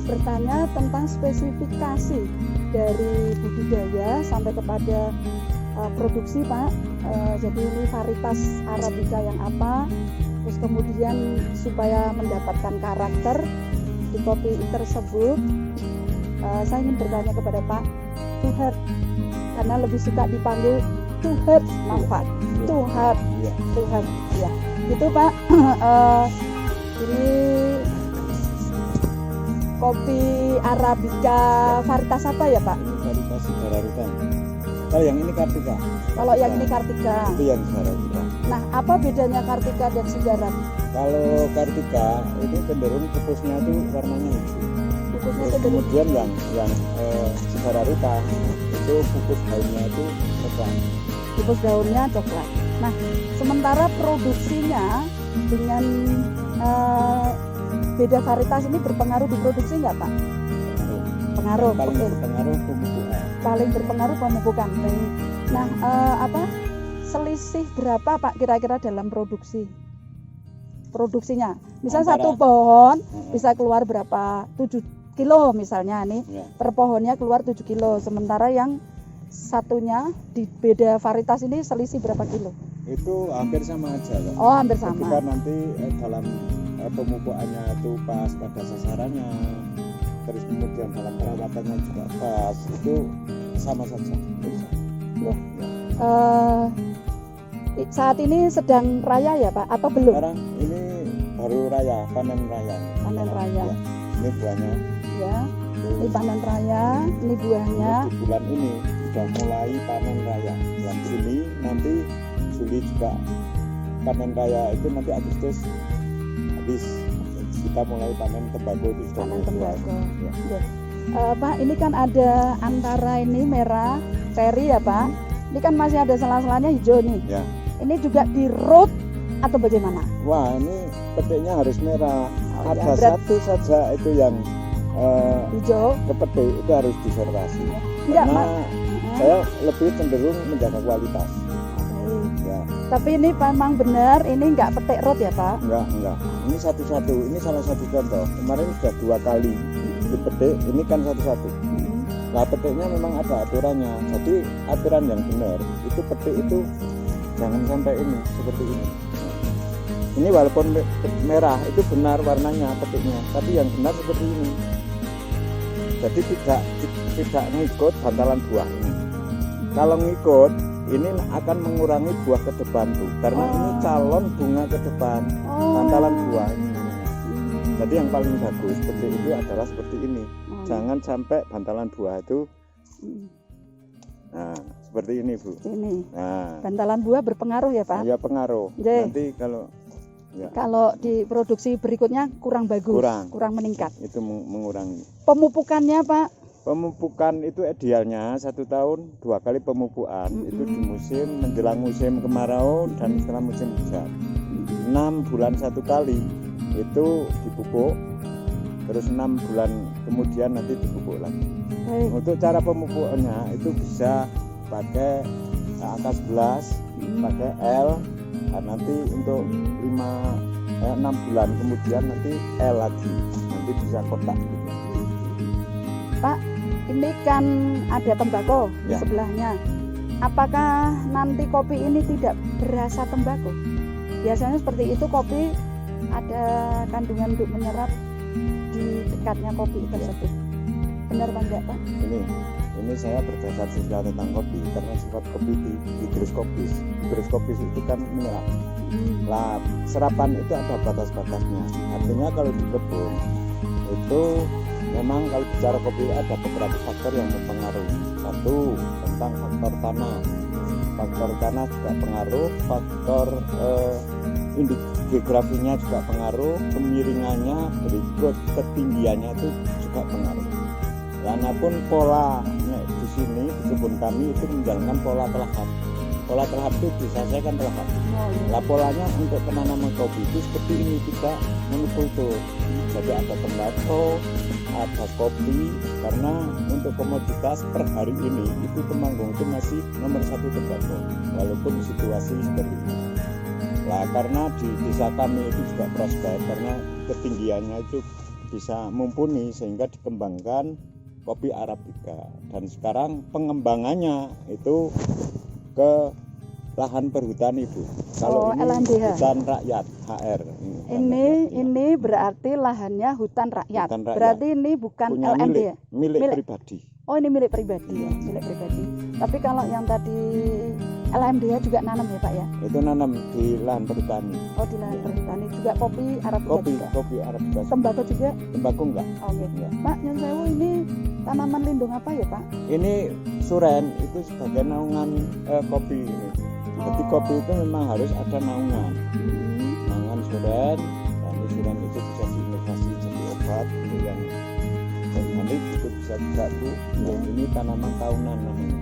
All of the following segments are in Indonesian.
bertanya tentang spesifikasi dari budidaya sampai kepada produksi Pak. Jadi ini varietas Arabica yang apa, terus kemudian supaya mendapatkan karakter di kopi tersebut, saya ingin bertanya kepada Pak Tuhat, karena lebih suka dipanggil Tuhat Nafat, Tuhat, Tuhat, ya, gitu Pak. Ini kopi Arabica varietas apa ya Pak? Ini varietas Sibararuta. Kalau yang ini Kartika. Kalau yang ini Kartika. Itu yang Sibararuta. Nah, apa bedanya Kartika dan Sibaran? Kalau Kartika itu cenderung kupusnya itu warnanya hijau. Kupusnya Terus cenderung kemudian yang Sibararuta itu kupus daunnya itu coklat. kupus daunnya coklat. Nah, sementara produksinya dengan beda varietas ini berpengaruh di produksi nggak Pak? Pengaruh. Paling Oke. berpengaruh pemupukan. Paling berpengaruh pemupukan. Baik. Nah, selisih berapa Pak kira-kira dalam produksinya? Misal satu pohon bisa keluar berapa? 7 kilo misalnya nih. Ya. Per pohonnya keluar 7 kilo. Sementara yang satunya di beda varietas ini selisih berapa kilo? Itu hampir sama aja Pak. Oh, hampir Ketika sama. nanti dalam pemupukannya itu pas pada sasarannya, terus kemudian dalam perawatannya juga pas, itu sama saja. Ya. Saat ini sedang raya ya Pak atau belum? Sekarang ini baru raya, panen raya. Panen raya. Ya, ini buahnya. Ya. Ini panen raya, ini buahnya. Di bulan ini sudah mulai panen raya. Bulan Juli nanti Juli juga panen raya, itu nanti Agustus habis kita mulai panen tembakau itu sudah Panen mulai tembakau. keluar. Ya. Pak, ini kan ada antara ini merah, peri ya Pak. Ini kan masih ada sela-selanya hijau nih. Ya. Ini juga di root atau bagaimana? Wah, ini petiknya harus merah. Oh, Ada ya, berat. satu saja itu yang Hijau. kepetik itu harus disertasi. Enggak, Karena Pak. saya lebih cenderung menjaga kualitas. Baik. Ya, Tapi ini memang benar ini enggak petik root ya Pak? enggak. Ini satu-satu. Ini salah satu contoh. Kemarin sudah 2 kali dipetik. Ini kan satu-satu. Nah, petiknya memang ada aturannya. Jadi aturan yang benar itu petik itu jangan sampai ini seperti ini. Ini walaupun merah itu benar warnanya petiknya, tapi yang benar seperti ini. Jadi tidak ngikut bantalan buah ini. Kalau ngikut ini akan mengurangi buah ke depan tuh, karena ini calon bunga ke depan, bantalan buah ini. Jadi yang paling bagus petik itu adalah seperti ini. Jangan sampai bantalan buah itu, nah seperti ini Bu. Ini. Nah, Bantalan buah berpengaruh ya Pak? ya pengaruh. Oke. Nanti kalau ya, Kalau di produksi berikutnya kurang bagus, kurang meningkat. itu mengurangi. Pemupukannya Pak? Pemupukan itu idealnya 1 tahun 2 kali pemupukan. Itu di musim menjelang musim kemarau dan setelah musim hujan. 6 bulan 1 kali itu dipupuk. Terus 6 bulan kemudian nanti dipupuk lagi. Baik. Untuk cara pemupukannya itu bisa pakai angka 11, pakai L. Nah, nanti untuk 6 bulan kemudian nanti L lagi. Nanti bisa kotak gitu. Pak, ini kan ada tembakau di Ya. sebelahnya. Apakah nanti kopi ini tidak berasa tembakau? Biasanya seperti itu, kopi ada kandungan untuk menyerap di dekatnya kopi tersebut. Benar Pak enggak Pak? Ini saya berdasar sosial tentang kopi karena sifat kopi itu higroskopis. Higroskopis itu kan menyerap. Lah, serapan itu ada batas-batasnya. Artinya kalau di kebun itu memang kalau bicara kopi ada beberapa faktor yang mempengaruhi. Satu, tentang faktor tanah. Faktor tanah juga pengaruh, faktor geografinya juga pengaruh, kemiringannya, berikut ketinggiannya itu juga pengaruh. Karena pun pola di sini di kebun kami itu menjalankan pola telahap. Pola telahap itu diselesaikan telahap. Lah polanya untuk penanaman kopi itu seperti ini, tidak monokultur. Jadi ada tembakau, ada kopi, karena untuk komoditas per hari ini itu Temanggung itu masih nomor 1 tembakau, walaupun situasi seperti ini. Lah karena di desa kami itu juga prospek karena ketinggiannya itu bisa mumpuni sehingga dikembangkan kopi Arabica. Dan sekarang pengembangannya itu ke lahan perhutani, Bu. Kalau ini LMDH. hutan rakyat HR. Ini berarti lahannya hutan rakyat. Hutan rakyat. Berarti ini bukan Punya LMDH. milik pribadi. Oh, ini milik pribadi ya, milik pribadi. Tapi kalau yang tadi LMDH juga nanam ya, Pak ya? Itu nanam di lahan perhutani. Oh, di lahan perhutani juga kopi Arabica juga. Kopi Arabica. Tembakau juga? Tembakau enggak? Oke. Ya. Pak, nyun sewu ini tanaman lindung apa ya, Pak? Ini suren itu sebagai naungan kopi ini. Jadi kopi itu memang harus ada naungan. Naungan suren, dan suren itu bisa diinovasi jadi obat. Kemudian organik itu bisa juga, Bu. Dan ini tanaman tahunan namanya.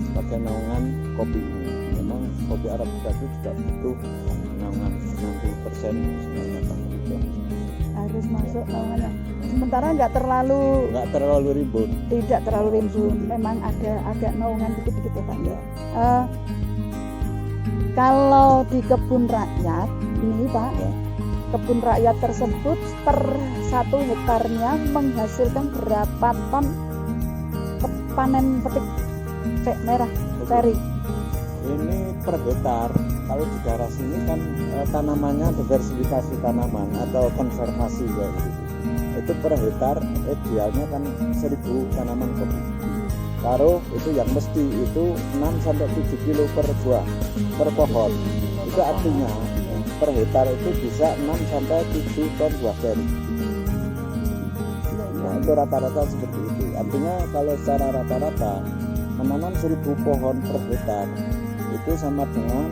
Sebagai naungan kopi ini. Memang kopi Arabica itu juga butuh naungan 60% sebenarnya, Pak. Harus masuk naungannya. Sementara nggak terlalu rimbun. Tidak terlalu rimbun. Memang ada agak naungan dikit-dikit ya, Pak. Ya. Kalau di kebun rakyat ini, Pak, Ya. kebun rakyat tersebut per 1 hektarnya menghasilkan berapa ton panen petik merah ceri? Ini per hektar. Kalau di daerah sini kan tanamannya diversifikasi tanaman atau konservasi ya gitu. Itu per hektar idealnya kan 1000 tanaman kopi. Taruh itu yang mesti itu 6 sampai 7 kilo per buah per pohon. Itu artinya per hektar itu bisa 6 sampai 7 ton buah ceri. Nah, itu rata-rata seperti itu. Artinya kalau secara rata-rata menanam 1000 pohon per hektar itu sama dengan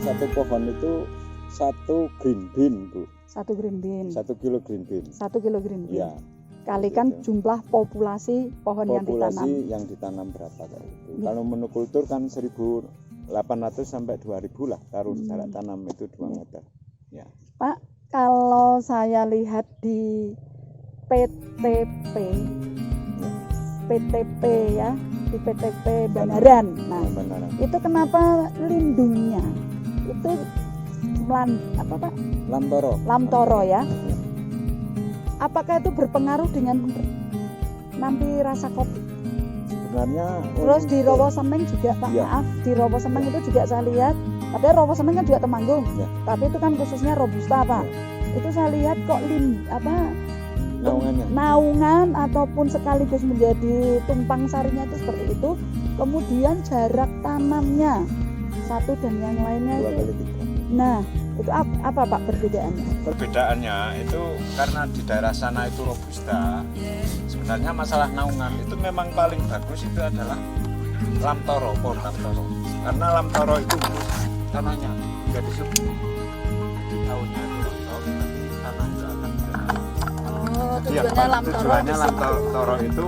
satu pohon itu 1 green bean, Bu. 1 green bean. 1 kilo green bean. 1 kilo green bean. Ya. Kalikan Gitu. jumlah populasi pohon yang ditanam. Populasi yang ditanam berapa kayak itu. Kalau monokultur kan 1.800 sampai 2.000 lah taruh jarak tanam itu 2 meter. Ya. Pak, kalau saya lihat di PTP ya, di PTP Banaran. Nah, Benar. itu kenapa lindungnya itu Pak? Lamtoro ya. Apakah itu berpengaruh dengan nanti rasa kopi? Sebenarnya Terus di Rowo Semeng juga, Pak, Ya. maaf, di Rowo Semeng itu juga saya lihat, padahal Rowo Semeng kan juga Temanggung, Ya. tapi itu kan khususnya Robusta, Pak. Itu saya lihat kok naungan ataupun sekaligus menjadi tumpang sarinya itu seperti itu. Kemudian jarak tanamnya satu dan yang lainnya 2 itu. kali 3. Nah, itu apa Pak perbedaannya? Perbedaannya itu karena di daerah sana itu robusta. Sebenarnya masalah naungan itu memang paling bagus itu adalah lamtoro, pohon lamtoro. Karena lamtoro itu tanahnya jadi subur. Di tahunnya itu lamtoro, tapi tanah itu akan bergerak. Oh, Jadi yang tujuannya lamtoro itu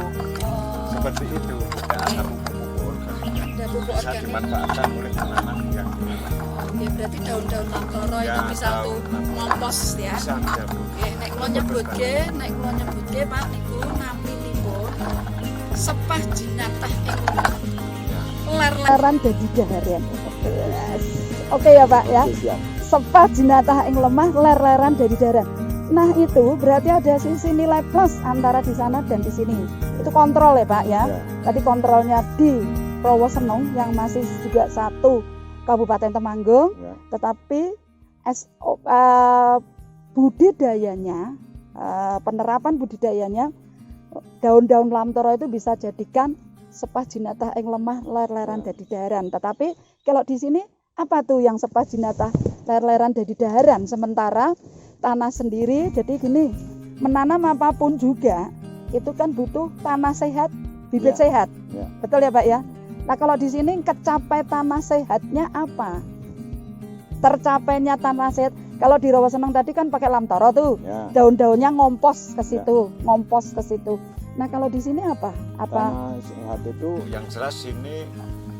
seperti itu, tidak ada pupuk organik. Bisa dimanfaatkan oleh tanaman yang Oke, berarti daun-daun lamtoro itu bisa tuh ngompos ya. bisa dijamu. Oke, nek kula nyebutke Pak niku naminipun sepah jinatah ing ler-ler Leran dadi daharan. Oke ya Pak ya. Oke, siap. Sepah jinatah ing lemah ler-leran dadi daharan. Nah, itu berarti ada sisi nilai plus antara di sana dan di sini. Itu kontrol ya Pak ya. Ya. Tadi kontrolnya di Rowo Senong yang masih juga satu Kabupaten Temanggung, Ya. tetapi budidayanya, penerapan budidayanya, daun-daun lamtoro itu bisa jadikan sepah jinatah ing lemah ler-leran dadi daharan. Tetapi kalau di sini apa tuh yang sepah jinatah ler-leran dadi daharan? Sementara tanah sendiri, jadi gini, menanam apapun juga itu kan butuh tanah sehat, bibit Ya. sehat. Ya. Betul ya Pak ya? Nah, kalau di sini kecapai tanah sehatnya apa? Tercapainya tanah sehat. Kalau di Rowo Seneng tadi kan pakai lamtoro tuh. Ya. Daun-daunnya ngompos ke situ, ngompos ke situ. Nah, kalau di sini apa? Tanah sehat itu yang jelas ini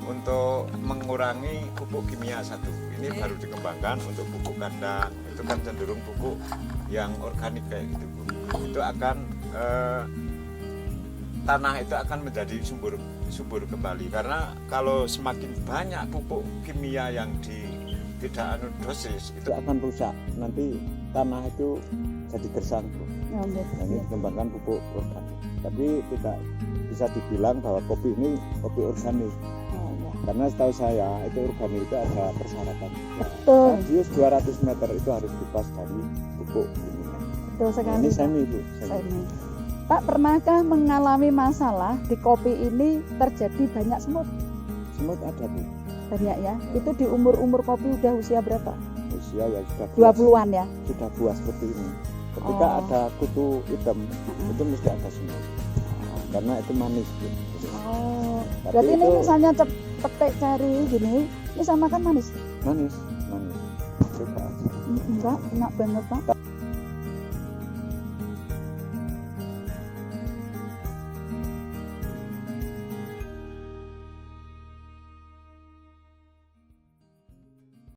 untuk mengurangi pupuk kimia satu. Ini baru dikembangkan untuk pupuk kandang. Itu kan cenderung pupuk yang organik kayak gitu, Bu. Itu akan tanah itu akan menjadi subur kembali, karena kalau semakin banyak pupuk kimia yang tidak dosis itu akan rusak, nanti tanah itu jadi gersang Bu. Oh, gitu. Nah, ini dikembangkan pupuk organik. Tapi tidak bisa dibilang bahwa kopi ini kopi organik. Oh, ya. Karena setahu saya itu organik itu ada persyaratan. Betul, Radius 200 meter itu harus dipas dari pupuk ini. betul Nah, sekali. ini semi Bu. Semi. Pak, pernahkah mengalami masalah di kopi ini terjadi banyak semut? Semut ada Bu. Banyak ya. Itu di umur kopi udah usia berapa? Usia ya sudah buas, 20-an ya. sudah buas seperti ini. Ketika Oh. ada kutu hitam itu mesti ada semut. Karena itu manis Bu. Oh, Tapi berarti ini itu misalnya petik ceri gini, ini sama kan manis? manis. Coba aja. Enggak, enak banget Pak.